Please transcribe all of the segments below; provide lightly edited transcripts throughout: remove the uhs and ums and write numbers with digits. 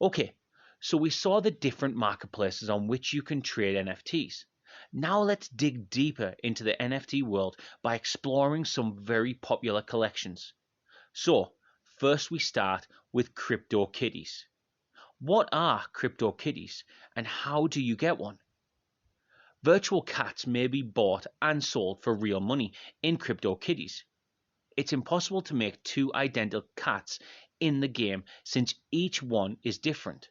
Okay, so we saw the different marketplaces on which you can trade NFTs. Now let's dig deeper into the NFT world by exploring some very popular collections. So, first we start with Cryptokitties. What are Cryptokitties and how do you get one? Virtual cats may be bought and sold for real money in Cryptokitties. It's impossible to make two identical cats in the game since each one is different.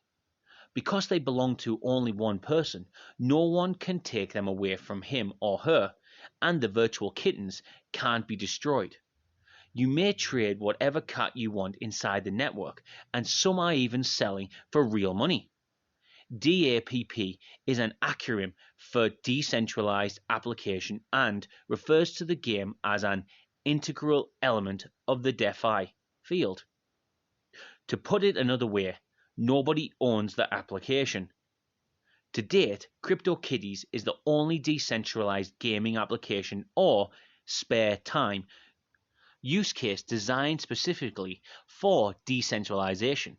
Because they belong to only one person, no one can take them away from him or her, and the virtual kittens can't be destroyed. You may trade whatever cat you want inside the network, and some are even selling for real money. DAPP is an acronym for Decentralized Application and refers to the game as an integral element of the DeFi field. To put it another way, nobody owns the application. To date, CryptoKitties is the only decentralized gaming application or spare time use case designed specifically for decentralization.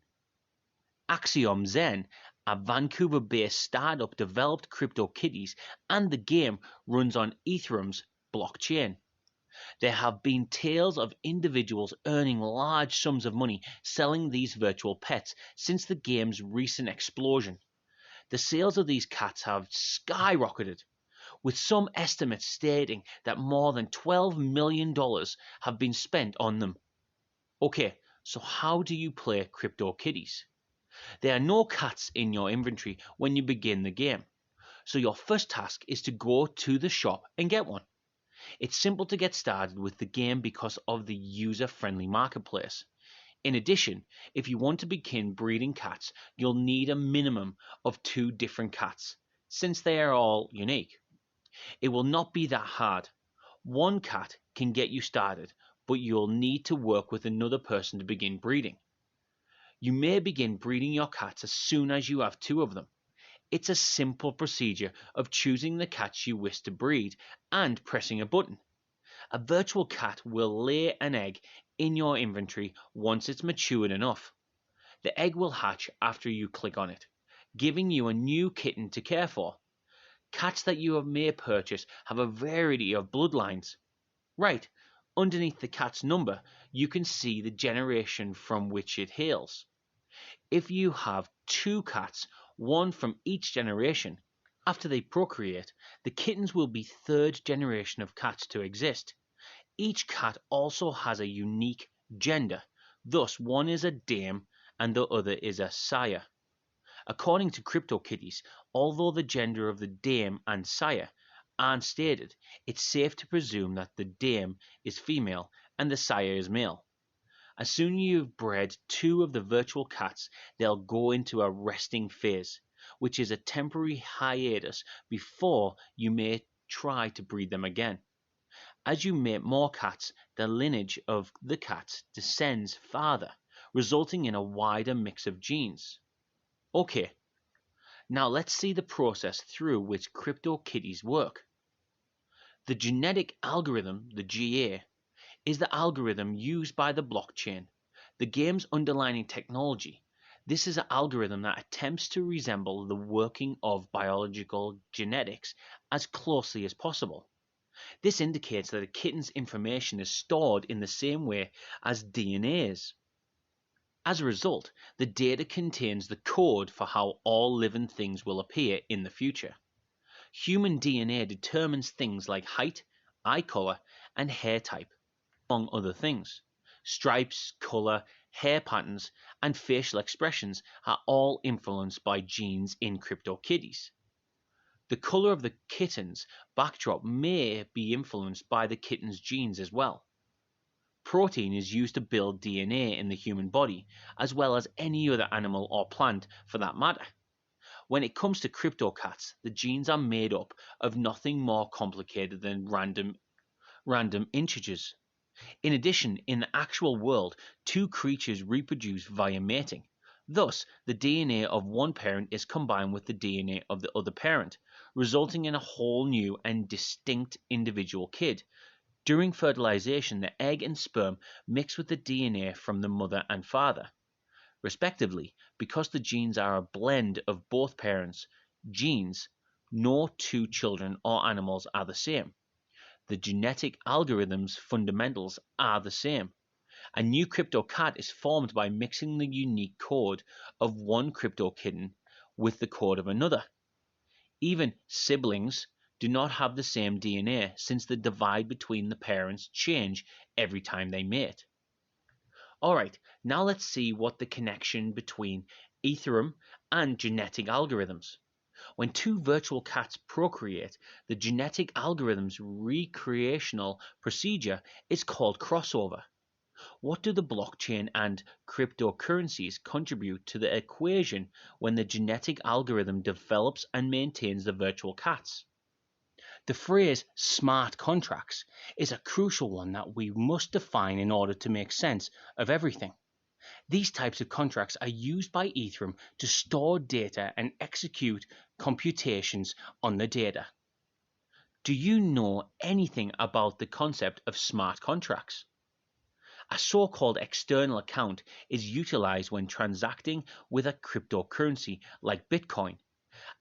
Axiom Zen, a Vancouver-based startup, developed CryptoKitties, and the game runs on Ethereum's blockchain. There have been tales of individuals earning large sums of money selling these virtual pets since the game's recent explosion. The sales of these cats have skyrocketed, with some estimates stating that more than $12 million have been spent on them. Okay, so how do you play CryptoKitties? There are no cats in your inventory when you begin the game, so your first task is to go to the shop and get one. It's simple to get started with the game because of the user-friendly marketplace. In addition, if you want to begin breeding cats, you'll need a minimum of 2 different cats, since they are all unique. It will not be that hard. One cat can get you started, but you'll need to work with another person to begin breeding. You may begin breeding your cats as soon as you have 2 of them. It's a simple procedure of choosing the cats you wish to breed and pressing a button. A virtual cat will lay an egg in your inventory once it's matured enough. The egg will hatch after you click on it, giving you a new kitten to care for. Cats that you may purchase have a variety of bloodlines. Right, underneath the cat's number, you can see the generation from which it hails. If you have 2 cats, one from each generation, after they procreate, the kittens will be 3rd generation of cats to exist. Each cat also has a unique gender, thus one is a dame and the other is a sire. According to CryptoKitties, although the gender of the dame and sire aren't stated, it's safe to presume that the dame is female and the sire is male. As soon as you've bred 2 of the virtual cats, they'll go into a resting phase, which is a temporary hiatus before you may try to breed them again. As you make more cats, the lineage of the cats descends farther, resulting in a wider mix of genes. Okay, now let's see the process through which CryptoKitties work. The genetic algorithm, the GA, is the algorithm used by the blockchain, the game's underlying technology. This is an algorithm that attempts to resemble the working of biological genetics as closely as possible. This indicates that a kitten's information is stored in the same way as DNA is. As a result, the data contains the code for how all living things will appear in the future. Human DNA determines things like height, eye color, and hair type, among other things. Stripes, color, hair patterns, and facial expressions are all influenced by genes in CryptoKitties. The color of the kitten's backdrop may be influenced by the kitten's genes as well. Protein is used to build DNA in the human body, as well as any other animal or plant for that matter. When it comes to CryptoCats, the genes are made up of nothing more complicated than random integers. In addition, in the actual world, 2 creatures reproduce via mating. Thus, the DNA of one parent is combined with the DNA of the other parent, resulting in a whole new and distinct individual kid. During fertilization, the egg and sperm mix with the DNA from the mother and father, respectively. Because the genes are a blend of both parents' genes, no two children or animals are the same. The genetic algorithm's fundamentals are the same. A new crypto cat is formed by mixing the unique code of one crypto kitten with the code of another. Even siblings do not have the same DNA since the divide between the parents change every time they mate. Alright, now let's see what the connection between Ethereum and genetic algorithms. When two virtual cats procreate, the genetic algorithm's recreational procedure is called crossover. What do the blockchain and cryptocurrencies contribute to the equation when the genetic algorithm develops and maintains the virtual cats? The phrase smart contracts is a crucial one that we must define in order to make sense of everything. These types of contracts are used by Ethereum to store data and execute computations on the data. Do you know anything about the concept of smart contracts? A so-called external account is utilized when transacting with a cryptocurrency like Bitcoin.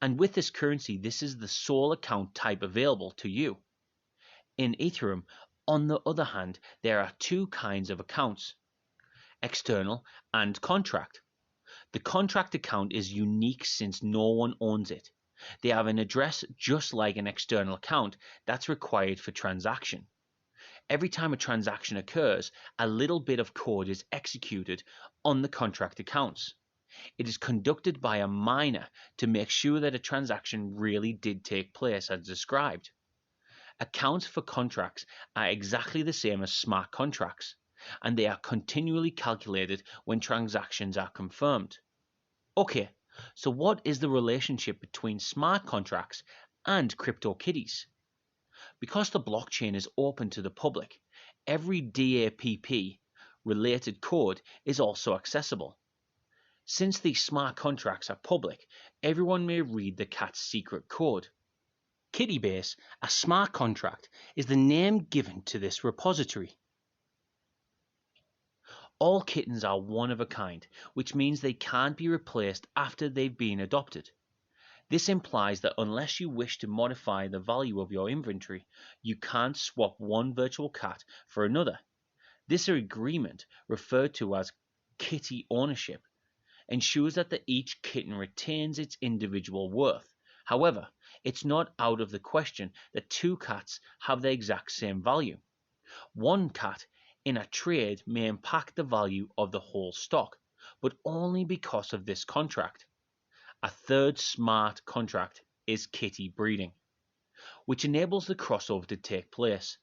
And with this currency, this is the sole account type available to you. In Ethereum, on the other hand, there are two kinds of accounts: external and contract. The contract account is unique since no one owns it. They have an address just like an external account that's required for transaction. Every time a transaction occurs, a little bit of code is executed on the contract accounts. It is conducted by a miner to make sure that a transaction really did take place as described. Accounts for contracts are exactly the same as smart contracts, and they are continually calculated when transactions are confirmed. Okay, so what is the relationship between smart contracts and Cryptokitties? Because the blockchain is open to the public, every DAPP related code is also accessible. Since these smart contracts are public, everyone may read the cat's secret code. Kittybase, a smart contract, is the name given to this repository. All kittens are one of a kind, which means they can't be replaced after they've been adopted. This implies that unless you wish to modify the value of your inventory, you can't swap one virtual cat for another. This agreement, referred to as kitty ownership, ensures that each kitten retains its individual worth. However, it's not out of the question that two cats have the exact same value. One cat in a trade may impact the value of the whole stock, but only because of this contract. A third smart contract is kitty breeding, which enables the crossover to take place.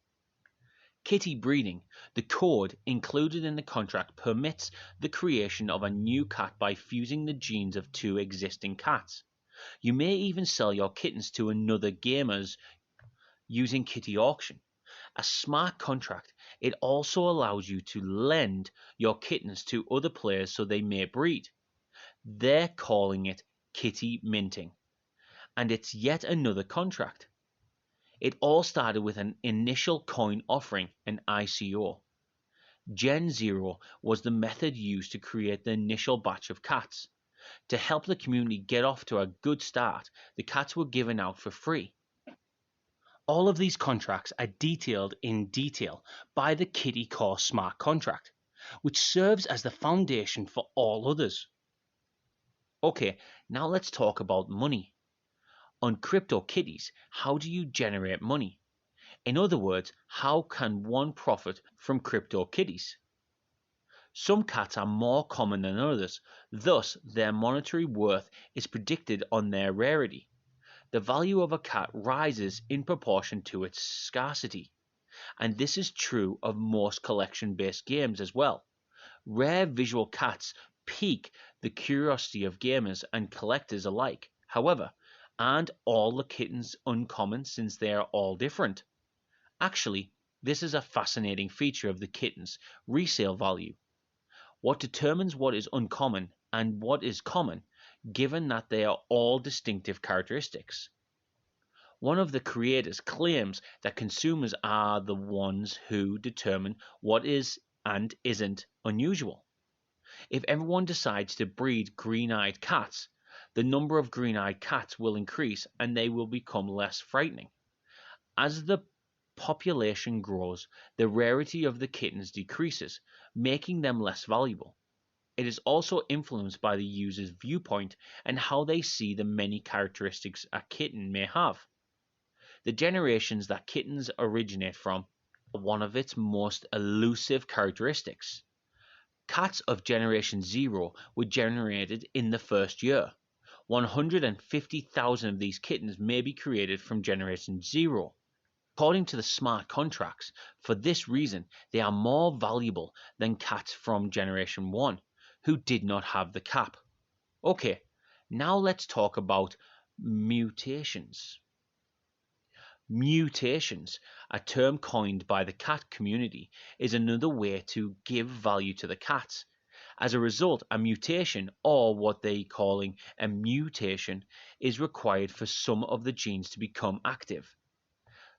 Kitty breeding, the code included in the contract, permits the creation of a new cat by fusing the genes of two existing cats. You may even sell your kittens to another gamers using kitty auction. A smart contract, it also allows you to lend your kittens to other players so they may breed. They're calling it kitty minting, and it's yet another contract. It all started with an initial coin offering, an ICO. Gen 0 was the method used to create the initial batch of cats. To help the community get off to a good start, the cats were given out for free. All of these contracts are detailed in detail by the Kitty Core smart contract, which serves as the foundation for all others. Okay, now let's talk about money. On Cryptokitties, how do you generate money? In other words, how can one profit from Cryptokitties? Some cats are more common than others, thus their monetary worth is predicted on their rarity. The value of a cat rises in proportion to its scarcity, and this is true of most collection-based games as well. Rare visual cats pique the curiosity of gamers and collectors alike. However, aren't all the kittens uncommon since they are all different? Actually, this is a fascinating feature of the kitten's resale value. What determines what is uncommon and what is common, given that they are all distinctive characteristics? One of the creators claims that consumers are the ones who determine what is and isn't unusual. If everyone decides to breed green-eyed cats, the number of green-eyed cats will increase and they will become less frightening. As the population grows, the rarity of the kittens decreases, making them less valuable. It is also influenced by the user's viewpoint and how they see the many characteristics a kitten may have. The generations that kittens originate from are one of its most elusive characteristics. Cats of Generation Zero were generated in the first year. 150,000 of these kittens may be created from Generation Zero. According to the smart contracts, for this reason, they are more valuable than cats from Generation 1, who did not have the cap. Okay, now let's talk about mutations. Mutations, a term coined by the cat community, is another way to give value to the cats. As a result, a mutation, or what they're calling a mutation, is required for some of the genes to become active.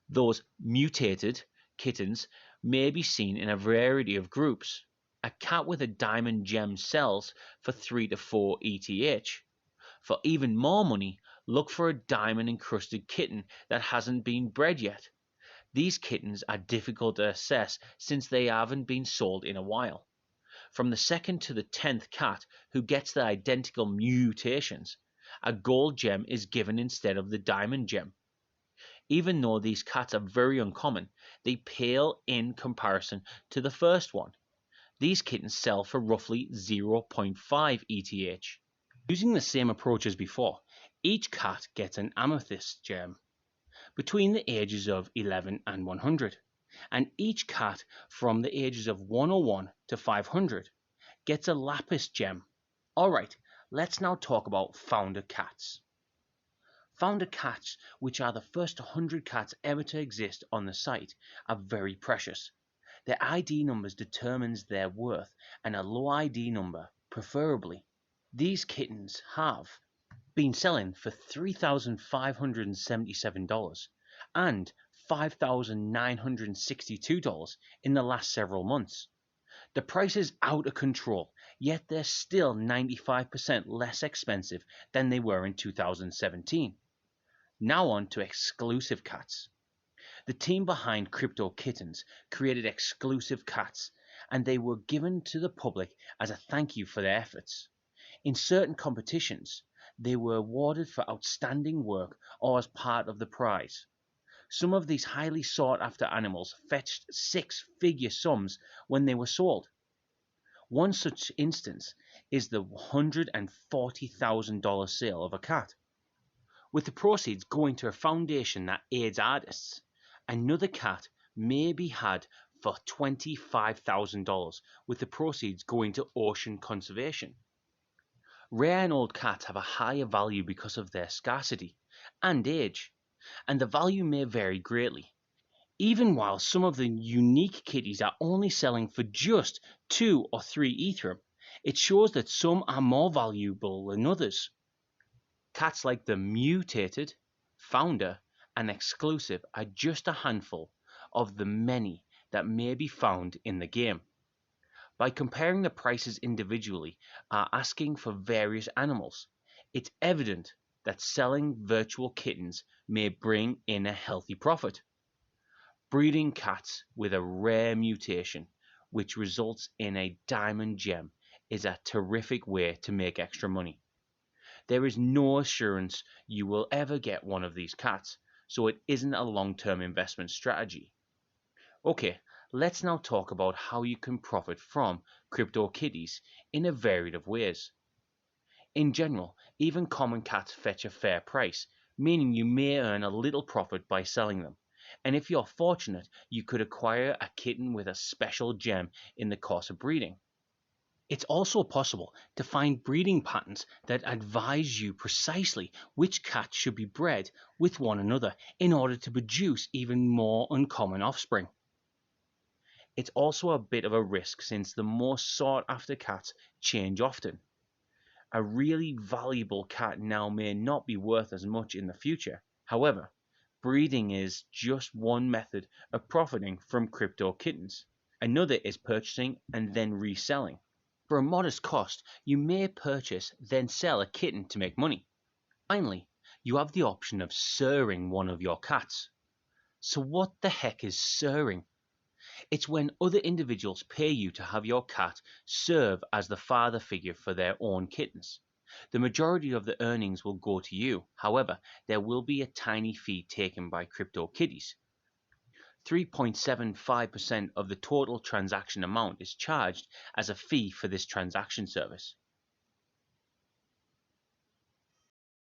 Those mutated kittens may be seen in a variety of groups. A cat with a diamond gem sells for 3 to 4 ETH. For even more money, look for a diamond encrusted kitten that hasn't been bred yet. These kittens are difficult to assess since they haven't been sold in a while. From the second to the 10th cat who gets the identical mutations, a gold gem is given instead of the diamond gem. Even though these cats are very uncommon, they pale in comparison to the first one. These kittens sell for roughly 0.5 ETH. Using the same approach as before, each cat gets an amethyst gem between the ages of 11 and 100, and each cat from the ages of 101 to 500 gets a lapis gem. Alright, let's now talk about founder cats. Founder cats, which are the first 100 cats ever to exist on the site, are very precious. Their ID numbers determines their worth, and a low ID number, preferably. These kittens have been selling for $3,577 and $5,962 in the last several months. The price is out of control, yet they're still 95% less expensive than they were in 2017. Now on to exclusive cats. The team behind Cryptokitties created exclusive cats, and they were given to the public as a thank you for their efforts. In certain competitions, they were awarded for outstanding work or as part of the prize. Some of these highly sought after animals fetched six-figure sums when they were sold. One such instance is the $140,000 sale of a cat, with the proceeds going to a foundation that aids artists. Another cat may be had for $25,000, with the proceeds going to ocean conservation. Rare and old cats have a higher value because of their scarcity and age, and the value may vary greatly. Even while some of the unique kitties are only selling for just 2 or 3 Ethereum, it shows that some are more valuable than others. Cats like the mutated, founder, and exclusive are just a handful of the many that may be found in the game. By comparing the prices individually are asking for various animals, it's evident that selling virtual kittens may bring in a healthy profit. Breeding cats with a rare mutation, which results in a diamond gem, is a terrific way to make extra money. There is no assurance you will ever get one of these cats, so it isn't a long-term investment strategy. Okay, let's now talk about how you can profit from Cryptokitties in a variety of ways. In general, even common cats fetch a fair price, meaning you may earn a little profit by selling them. And if you're fortunate, you could acquire a kitten with a special gem in the course of breeding. It's also possible to find breeding patterns that advise you precisely which cats should be bred with one another in order to produce even more uncommon offspring. It's also a bit of a risk since the most sought after cats change often. A really valuable cat now may not be worth as much in the future. However, breeding is just one method of profiting from crypto kittens. Another is purchasing and then reselling. For a modest cost, you may purchase, then sell a kitten to make money. Finally, you have the option of sirring one of your cats. So what the heck is sirring? It's when other individuals pay you to have your cat serve as the father figure for their own kittens. The majority of the earnings will go to you. However, there will be a tiny fee taken by Cryptokitties. 3.75% of the total transaction amount is charged as a fee for this transaction service.